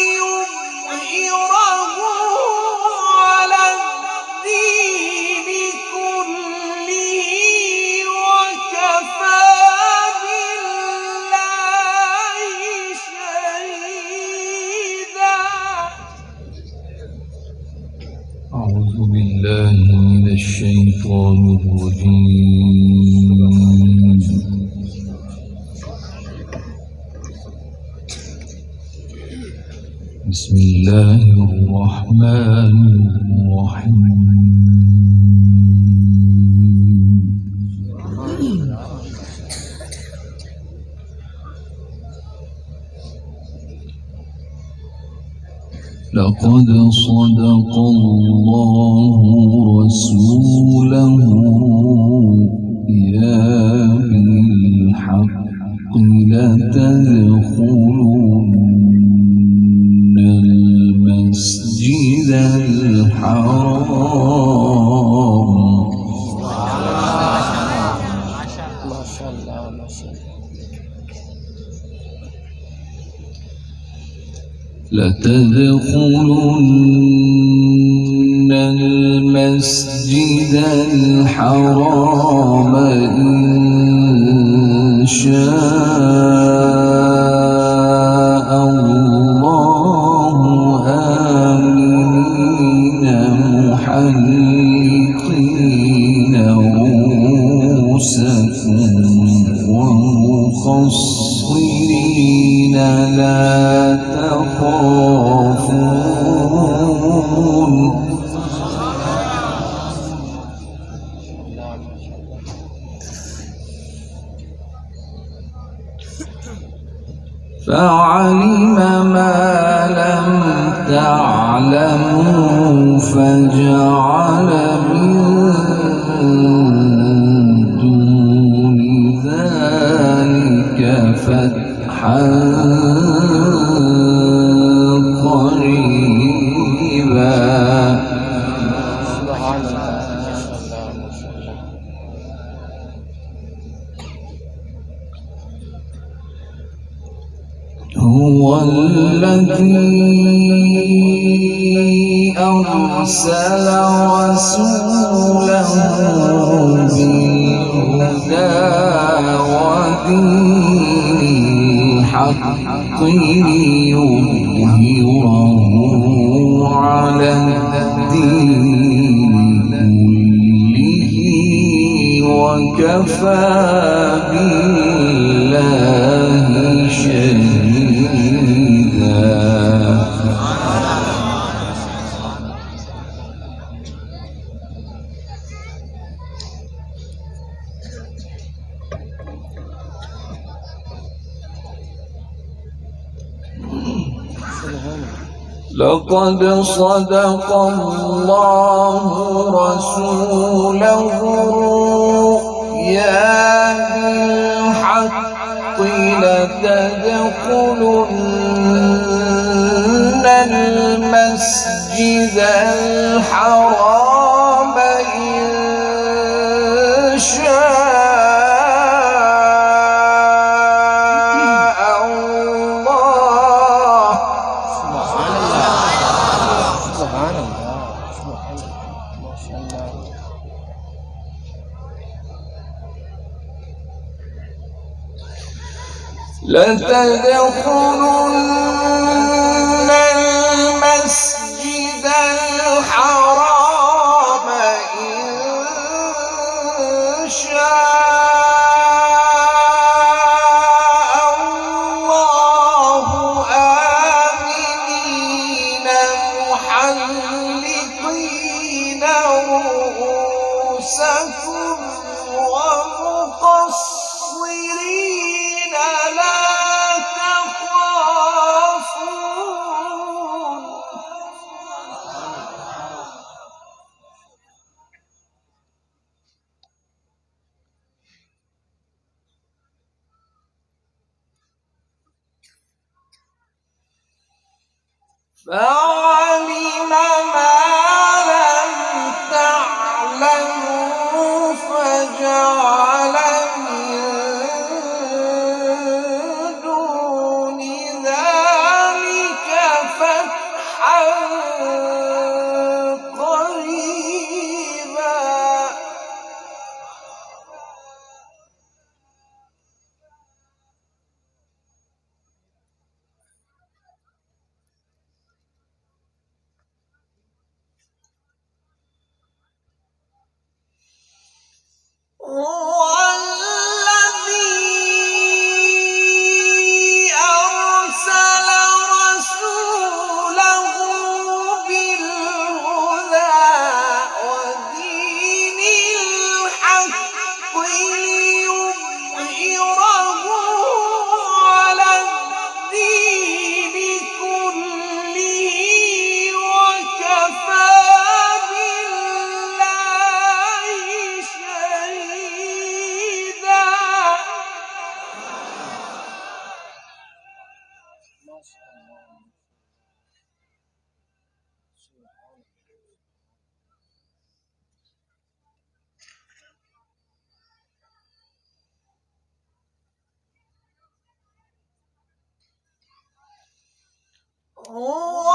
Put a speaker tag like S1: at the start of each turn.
S1: ليظهره على الدين كله وكفى بالله شهيدا.
S2: أعوذ بالله من الشيطان الرجيم. بسم الله الرحمن الرحيم. لقد صدق الله رسوله يا بالحق لتدخلن المسجد الحرام لتدخلن المسجد الحرام إن شاء الله آمنين محلقين رؤوسكم ومقصرين لا تخافون فعلم ما لم تعلموا فجعل من دون ذلك فتحا قريبا. هو الذي أرسل رسوله بالهدى ودين الحق ليظهره على الدين كله وكفى بالله شهيدا. لقد صدق الله رسوله الرؤيا بالحق لتدخلن المسجد الحرام إن شاء لتدخلن المسجد الحرام إن شاء الله آمنين محلقين رؤوسكم ومقصرين لا تخافون. فعلم ما لم تعلموا فجعل من دون ذلك هو